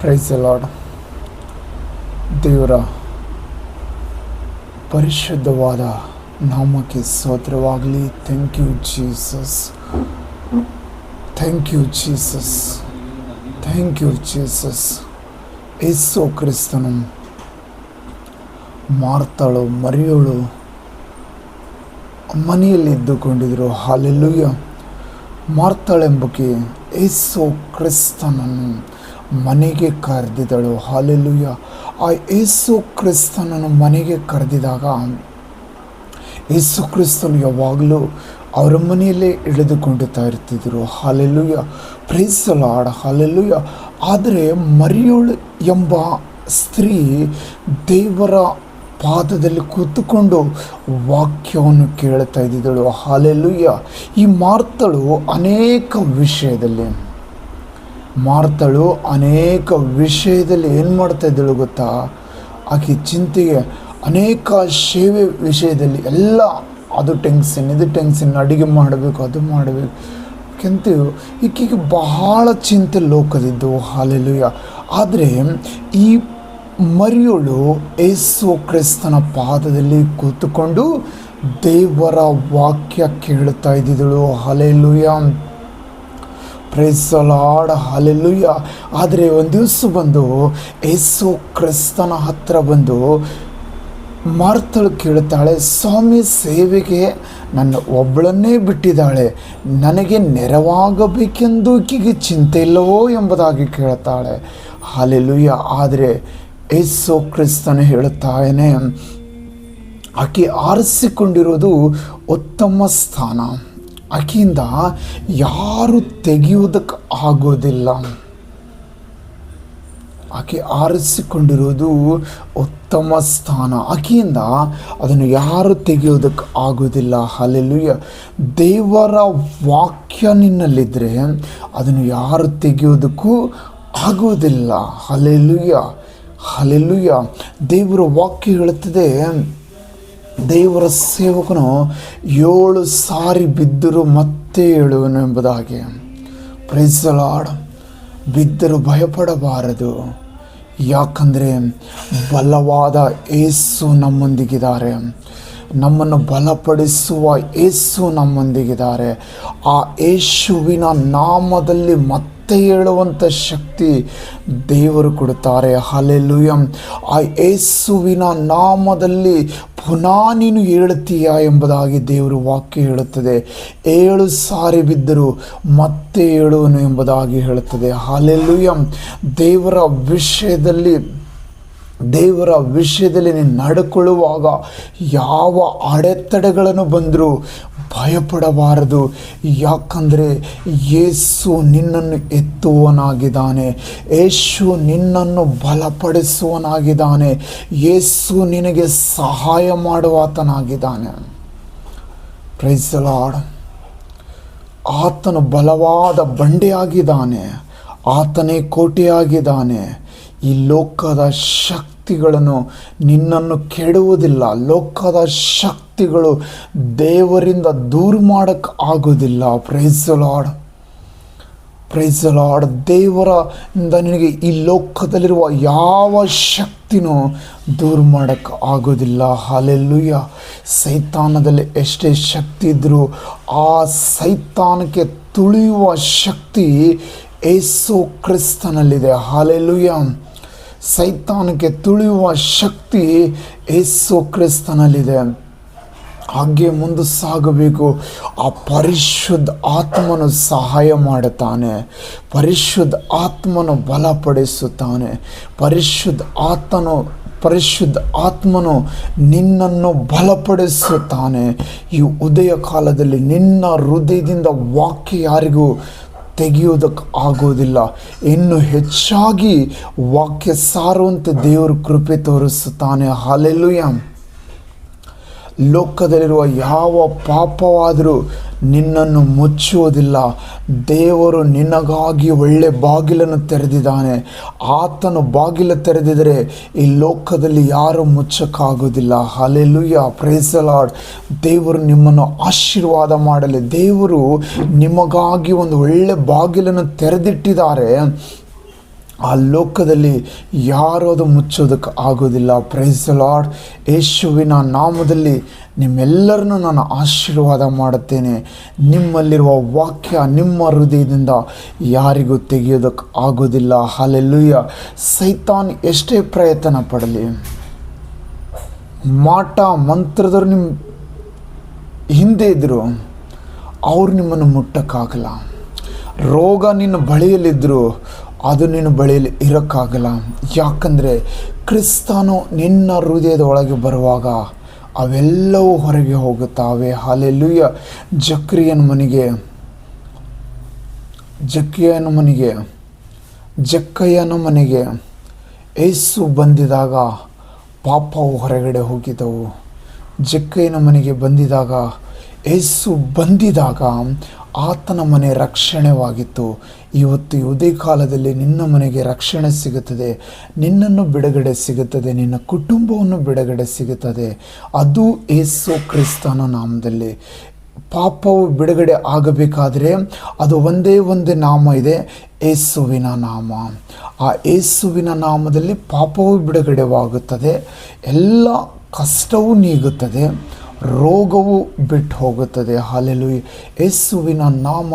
Price the lord. ದೇವರ ಪರಿಶುದ್ಧವಾದ ನಾಮಕ್ಕೆ ಸ್ತೋತ್ರವಾಗಲಿ. Thank you Jesus, thank you Jesus, thank you Jesus. ಯೇಸು ಕ್ರಿಸ್ತನು ಮಾರ್ತಳು ಮರಿಯಳು ಮನೆಯಲ್ಲಿ ಇದ್ದುಕೊಂಡಿದ್ದರು. ಹಾಲೆಲೂಯ. ಮಾರ್ತಳೆಂಬಕ್ಕೆ ಯೇಸು ಕ್ರಿಸ್ತನನ್ನು ಮನೆಗೆ ಕರೆದಿದ್ದಳು. ಹಾಲೆಲೂಯ. ಆ ಯೇಸು ಕ್ರಿಸ್ತನನ್ನು ಮನೆಗೆ ಕರೆದಿದಾಗ ಯೇಸು ಕ್ರಿಸ್ತನು ಯಾವಾಗಲೂ ಅವರ ಮನೆಯಲ್ಲೇ ಇಳಿದುಕೊಳ್ಳುತ್ತಾ ಇರ್ತಿದ್ರು. Hallelujah. Praise the Lord. Hallelujah. ಆದರೆ ಮರಿಯಳು ಎಂಬ ಸ್ತ್ರೀ ದೇವರ ಪಾದದಲ್ಲಿ ಕೂತುಕೊಂಡು ವಾಕ್ಯವನ್ನು ಕೇಳ್ತಾ ಇದ್ದಿದ್ದಳು. ಹಾಲೆಲೂಯ. ಈ ಮಾರ್ತಳು ಅನೇಕ ವಿಷಯದಲ್ಲಿ ಏನು ಮಾಡ್ತಾ ಇದ್ದಳು ಗೊತ್ತಾ? ಆಕೆ ಚಿಂತೆಗೆ ಅನೇಕ ಸೇವೆ ವಿಷಯದಲ್ಲಿ ಎಲ್ಲ ಅದು ಟೆನ್ಷನ್, ಇದು ಟೆನ್ಷನ್, ಅಡುಗೆ ಮಾಡಬೇಕು, ಅದು ಮಾಡಬೇಕು ಕೆಂತ ಈಕೆಗೆ ಬಹಳ ಚಿಂತೆ ಲೋಕದಿದ್ದವು. ಹಾಲೆಲೂಯ. ಆದರೆ ಈ ಮರಿಯಳು ಯೇಸು ಕ್ರಿಸ್ತನ ಪಾದದಲ್ಲಿ ಕೂತುಕೊಂಡು ದೇವರ ವಾಕ್ಯ ಕೇಳುತ್ತಾ ಇದ್ದಿದ್ದಳು. Hallelujah. Praise the Lord. Hallelujah. ಆದರೆ ಒಂದು ದಿವಸ ಬಂದು ಯೇಸು ಕ್ರಿಸ್ತನ ಹತ್ರ ಬಂದು ಮಾರ್ತಳು ಕೇಳುತ್ತಾಳೆ, ಸ್ವಾಮಿ, ಸೇವೆಗೆ ನನ್ನ ಒಬ್ಬಳನ್ನೇ ಬಿಟ್ಟಿದ್ದಾಳೆ, ನನಗೆ ನೆರವಾಗಬೇಕೆಂದು ಈಕೆಗೆ ಚಿಂತೆ ಇಲ್ಲವೋ ಎಂಬುದಾಗಿ ಕೇಳುತ್ತಾಳೆ. ಹಾಲೆಲೂಯ. ಆದರೆ ಯೇಸು ಕ್ರಿಸ್ತನು ಹೇಳುತ್ತಾನೆ, ಆಕೆ ಆರಿಸಿಕೊಂಡಿರೋದು ಉತ್ತಮ ಸ್ಥಾನ, ಆಕೆಯಿಂದ ಯಾರು ತೆಗೆಯುವುದಕ್ಕೆ ಆಗೋದಿಲ್ಲ. ಆಕೆ ಆರಿಸಿಕೊಂಡಿರೋದು ಉತ್ತಮ ಸ್ಥಾನ, ಆಕೆಯಿಂದ ಅದನ್ನು ಯಾರು ತೆಗೆಯೋದಕ್ಕೆ ಆಗೋದಿಲ್ಲ. ಹಾಲೆಲೂಯ. ದೇವರ ವಾಕ್ಯ ನಿನ್ನಲ್ಲಿದ್ದರೆ ಅದನ್ನು ಯಾರು ತೆಗೆಯೋದಕ್ಕೂ ಆಗೋದಿಲ್ಲ. ಹಾಲೆಲೂಯ. ಹಾಲೆಲೂಯ. ದೇವರ ವಾಕ್ಯ ಹೇಳುತ್ತದೆ, ದೇವರ ಸೇವಕನು 7 ಸಾರಿ ಬಿದ್ದರೂ ಮತ್ತೆ ಏಳುವನು ಎಂಬುದಾಗಿ. Praise the Lord. ಬಿದ್ದರೂ ಭಯಪಡಬಾರದು, ಯಾಕಂದರೆ ಬಲವಾದ ಯೇಸು ನಮ್ಮೊಂದಿಗಿದ್ದಾರೆ. ನಮ್ಮನ್ನು ಬಲಪಡಿಸುವ ಯೇಸು ನಮ್ಮೊಂದಿಗಿದ್ದಾರೆ. ಆ ಯೇಸುವಿನ ನಾಮದಲ್ಲಿ ಮತ್ತೆ ಹೇಳುವಂಥ ಶಕ್ತಿ ದೇವರು ಕೊಡುತ್ತಾರೆ. ಹಾಲೆಲೂಯ. ಆ ಯೇಸುವಿನ ನಾಮದಲ್ಲಿ ಪುನಃ ನೀನು ಹೇಳುತ್ತೀಯಾ ಎಂಬುದಾಗಿ ದೇವರು ವಾಕ್ಯ ಹೇಳುತ್ತದೆ. 7 ಸಾರಿ ಬಿದ್ದರೂ ಮತ್ತೆ ಹೇಳುವನು ಎಂಬುದಾಗಿ ಹೇಳುತ್ತದೆ. ಹಾಲೆಲೂಯ. ದೇವರ ವಿಷಯದಲ್ಲಿ ನೀನು ನಡ್ಕೊಳ್ಳುವಾಗ ಯಾವ ಅಡೆತಡೆಗಳನ್ನು ಬಂದರೂ ಭಯಪಡಬಾರದು, ಯಾಕಂದರೆ ಯೇಸು ನಿನ್ನನ್ನು ಎತ್ತುವನಾಗಿದ್ದಾನೆ, ಯೇಸು ನಿನ್ನನ್ನು ಬಲಪಡಿಸುವನಾಗಿದ್ದಾನೆ, ಯೇಸು ನಿನಗೆ ಸಹಾಯ ಮಾಡುವಾತನಾಗಿದ್ದಾನೆ. Price the lord. ಆತನು ಬಲವಾದ ಬಂಡೆಯಾಗಿದ್ದಾನೆ, ಆತನೇ ಕೋಟೆಯಾಗಿದ್ದಾನೆ. ಈ ಲೋಕದ ಶಕ್ತಿಗಳನ್ನು ನಿನ್ನನ್ನು ಕೆಡುವುದಿಲ್ಲ. ಲೋಕದ ಶಕ್ತಿಗಳು ದೇವರಿಂದ ದೂರ ಮಾಡೋಕ್ಕೆ ಆಗೋದಿಲ್ಲ. Praise the Lord. Praise the Lord. ದೇವರಿಂದ ನಿನಗೆ ಈ ಲೋಕದಲ್ಲಿರುವ ಯಾವ ಶಕ್ತಿನೂ ದೂರ ಮಾಡೋಕ್ಕೆ ಆಗೋದಿಲ್ಲ. ಹಾಲೆಲೂಯ. ಸೈತಾನದಲ್ಲಿ ಎಷ್ಟೇ ಶಕ್ತಿ ಇದ್ದರೂ ಆ ಸೈತಾನಕ್ಕೆ ತುಳಿಯುವ ಶಕ್ತಿ ಯೇಸು ಕ್ರಿಸ್ತನಲ್ಲಿದೆ. ಹಾಲೆಲೂಯ. ಸೈತಾನಕ್ಕೆ ತುಳಿಯುವ ಶಕ್ತಿ ಯೇಸು ಕ್ರಿಸ್ತನಲ್ಲಿದೆ. ಹಾಗೆ ಮುಂದೆ ಸಾಗಬೇಕು. ಆ ಪರಿಶುದ್ಧ ಆತ್ಮನು ಸಹಾಯ ಮಾಡುತ್ತಾನೆ, ಪರಿಶುದ್ಧ ಆತ್ಮನು ಬಲಪಡಿಸುತ್ತಾನೆ, ಪರಿಶುದ್ಧ ಆತ್ಮನು ನಿನ್ನನ್ನು ಬಲಪಡಿಸುತ್ತಾನೆ. ಈ ಉದಯ ಕಾಲದಲ್ಲಿ ನಿನ್ನ ಹೃದಯದಿಂದ ವಾಕ್ಯ ಯಾರಿಗೂ ತೆಗೆಯೋದಕ್ಕೆ ಆಗೋದಿಲ್ಲ. ಇನ್ನು ಹೆಚ್ಚಾಗಿ ವಾಕ್ಯ ಸಾರುವಂತೆ ದೇವರು ಕೃಪೆ ತೋರಿಸುತ್ತಾನೆ. ಹಾಲೆಲೂಯ. ಲೋಕದಲ್ಲಿರುವ ಯಾವ ಪಾಪವಾದರೂ ನಿನ್ನನ್ನು ಮುಚ್ಚುವುದಿಲ್ಲ. ದೇವರು ನಿನಗಾಗಿ ಒಳ್ಳೆ ಬಾಗಿಲನ್ನು ತೆರೆದಿದ್ದಾನೆ. ಆತನು ಬಾಗಿಲು ತೆರೆದಿದ್ದರೆ ಈ ಲೋಕದಲ್ಲಿ ಯಾರೂ ಮುಚ್ಚಕ್ಕಾಗೋದಿಲ್ಲ. Hallelujah, praise the Lord. ದೇವರು ನಿಮ್ಮನ್ನು ಆಶೀರ್ವಾದ ಮಾಡಲಿ. ದೇವರು ನಿಮಗಾಗಿ ಒಂದು ಒಳ್ಳೆ ಬಾಗಿಲನ್ನು ತೆರೆದಿಟ್ಟಿದ್ದಾರೆ. ಆ ಲೋಕದಲ್ಲಿ ಯಾರೂ ಅದು ಮುಚ್ಚೋದಕ್ಕೆ ಆಗೋದಿಲ್ಲ. Praise the lord. ಯೇಸುವಿನ ನಾಮದಲ್ಲಿ ನಿಮ್ಮೆಲ್ಲರನ್ನು ನಾನು ಆಶೀರ್ವಾದ ಮಾಡುತ್ತೇನೆ. ನಿಮ್ಮಲ್ಲಿರುವ ವಾಕ್ಯ ನಿಮ್ಮ ಹೃದಯದಿಂದ ಯಾರಿಗೂ ತೆಗೆಯೋದಕ್ಕೆ ಆಗೋದಿಲ್ಲ. ಹಲ್ಲೆಲೂಯಾ. ಸೈತಾನ್ ಎಷ್ಟೇ ಪ್ರಯತ್ನ ಪಡಲಿ, ಮಾಟ ಮಂತ್ರದವ್ರು ನಿಮ್ಮ ಹಿಂದೆ ಇದ್ದರು, ಅವ್ರು ನಿಮ್ಮನ್ನು ಮುಟ್ಟಕ್ಕಾಗಲ್ಲ. ರೋಗ ನಿನ್ನ ಬಳಿಯಲ್ಲಿದ್ದರು, ಅದು ನಿನ್ನ ಬಳಿಯಲ್ಲಿ ಇರೋಕ್ಕಾಗಲ್ಲ. ಯಾಕಂದರೆ ಕ್ರಿಸ್ತನು ನಿನ್ನ ಹೃದಯದ ಒಳಗೆ ಬರುವಾಗ ಅವೆಲ್ಲವೂ ಹೊರಗೆ ಹೋಗುತ್ತವೆ. ಹಲ್ಲೆಲೂಯಾ. ಜಕ್ಕಯ್ಯನ ಮನೆಗೆ ಯೇಸು ಬಂದಿದಾಗ ಪಾಪವು ಹೊರಗಡೆ ಹೋಗಿದ್ದವು. ಜಕ್ಕಯ್ಯನ ಮನೆಗೆ ಬಂದಿದಾಗ ಯೇಸು ಬಂದಿದಾಗ ಆತನ ಮನೆ ರಕ್ಷಣೆವಾಗಿತ್ತು. ಇವತ್ತು ಯಾವುದೇ ಕಾಲದಲ್ಲಿ ನಿನ್ನ ಮನೆಗೆ ರಕ್ಷಣೆ ಸಿಗುತ್ತದೆ, ನಿನ್ನನ್ನು ಬಿಡುಗಡೆ ಸಿಗುತ್ತದೆ, ನಿನ್ನ ಕುಟುಂಬವನ್ನು ಬಿಡುಗಡೆ ಸಿಗುತ್ತದೆ. ಅದು ಯೇಸು ಕ್ರಿಸ್ತನ ನಾಮದಲ್ಲಿ. ಪಾಪವು ಬಿಡುಗಡೆ ಆಗಬೇಕಾದರೆ ಅದು ಒಂದೇ ಒಂದು ನಾಮ ಇದೆ, ಯೇಸುವಿನ ನಾಮ. ಆ ಯೇಸುವಿನ ನಾಮದಲ್ಲಿ ಪಾಪವು ಬಿಡುಗಡೆವಾಗುತ್ತದೆ, ಎಲ್ಲ ಕಷ್ಟವೂ ನೀಗುತ್ತದೆ, ರೋಗವು ಬಿಟ್ಟು ಹೋಗುತ್ತದೆ. ಹಲ್ಲೆಲೂಯಾ. ಯೇಸುವಿನ ನಾಮ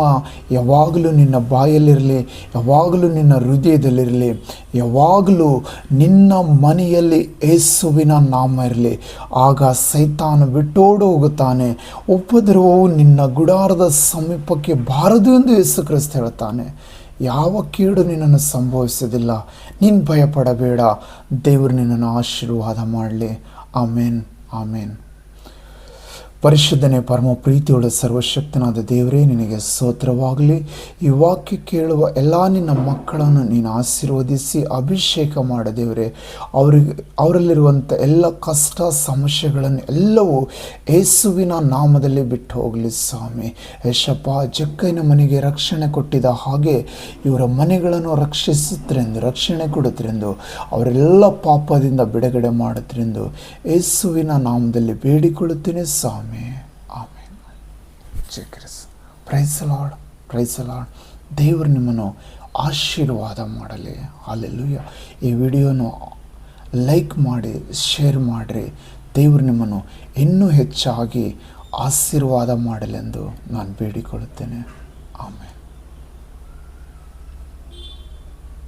ಯಾವಾಗಲೂ ನಿನ್ನ ಬಾಯಲ್ಲಿರಲಿ, ಯಾವಾಗಲೂ ನಿನ್ನ ಹೃದಯದಲ್ಲಿರಲಿ, ಯಾವಾಗಲೂ ನಿನ್ನ ಮನೆಯಲ್ಲಿ ಯೇಸುವಿನ ನಾಮ ಇರಲಿ. ಆಗ ಸೈತಾನ ಬಿಟ್ಟೋಡು ಹೋಗುತ್ತಾನೆ. ಉಪದ್ರವವು ನಿನ್ನ ಗುಡಾರದ ಸಮೀಪಕ್ಕೆ ಬಾರದು ಎಂದು ಯೇಸು ಕ್ರಿಸ್ತ ಹೇಳ್ತಾನೆ. ಯಾವ ಕೇಡು ನಿನ್ನನ್ನು ಸಂಭವಿಸೋದಿಲ್ಲ. ನೀನು ಭಯಪಡಬೇಡ. ದೇವರು ನಿನ್ನನ್ನು ಆಶೀರ್ವಾದ ಮಾಡಲಿ. ಆಮೇನ್, ಆಮೇನ್. ಪರಿಶುದ್ಧನೇ ಪರಮ ಪ್ರೀತಿಯುಳ್ಳ ಸರ್ವಶಕ್ತನಾದ ದೇವರೇ, ನಿನಗೆ ಸ್ತೋತ್ರವಾಗಲಿ. ಈ ವಾಕ್ಯ ಕೇಳುವ ಎಲ್ಲ ನಿನ್ನ ಮಕ್ಕಳನ್ನು ನೀನು ಆಶೀರ್ವದಿಸಿ ಅಭಿಷೇಕ ಮಾಡ ದೇವರೇ. ಅವರಲ್ಲಿರುವಂಥ ಎಲ್ಲ ಕಷ್ಟ ಸಮಸ್ಯೆಗಳನ್ನು ಎಲ್ಲವೂ ಯೇಸುವಿನ ನಾಮದಲ್ಲಿ ಬಿಟ್ಟು ಹೋಗಲಿ ಸ್ವಾಮಿ. ಯೇಸಪ್ಪ, ಜಕ್ಕಯ್ಯನ ಮನೆಗೆ ರಕ್ಷಣೆ ಕೊಟ್ಟಿದ್ದ ಹಾಗೆ ಇವರ ಮನೆಗಳನ್ನು ರಕ್ಷಿಸುತ್ತರೆಂದು, ರಕ್ಷಣೆ ಕೊಡುತ್ತರೆಂದು, ಅವರೆಲ್ಲ ಪಾಪದಿಂದ ಬಿಡುಗಡೆ ಮಾಡುತ್ತರೆಂದು ಯೇಸುವಿನ ನಾಮದಲ್ಲಿ ಬೇಡಿಕೊಳ್ಳುತ್ತೇನೆ ಸ್ವಾಮಿ. ಆಮೇನ್. ಜೈ ಕ್ರಿಸ್ತ. Praise the lord, praise the lord. ದೇವರು ನಿಮ್ಮನ್ನು ಆಶೀರ್ವಾದ ಮಾಡಲಿ. ಹಲ್ಲೆಲೂಯಾ. ಈ ವಿಡಿಯೋನು ಲೈಕ್ ಮಾಡಿ, ಶೇರ್ ಮಾಡಿರಿ. ದೇವರು ನಿಮ್ಮನ್ನು ಇನ್ನೂ ಹೆಚ್ಚಾಗಿ ಆಶೀರ್ವಾದ ಮಾಡಲೆಂದು ನಾನು ಬೇಡಿಕೊಳ್ಳುತ್ತೇನೆ. ಆಮೇನ್.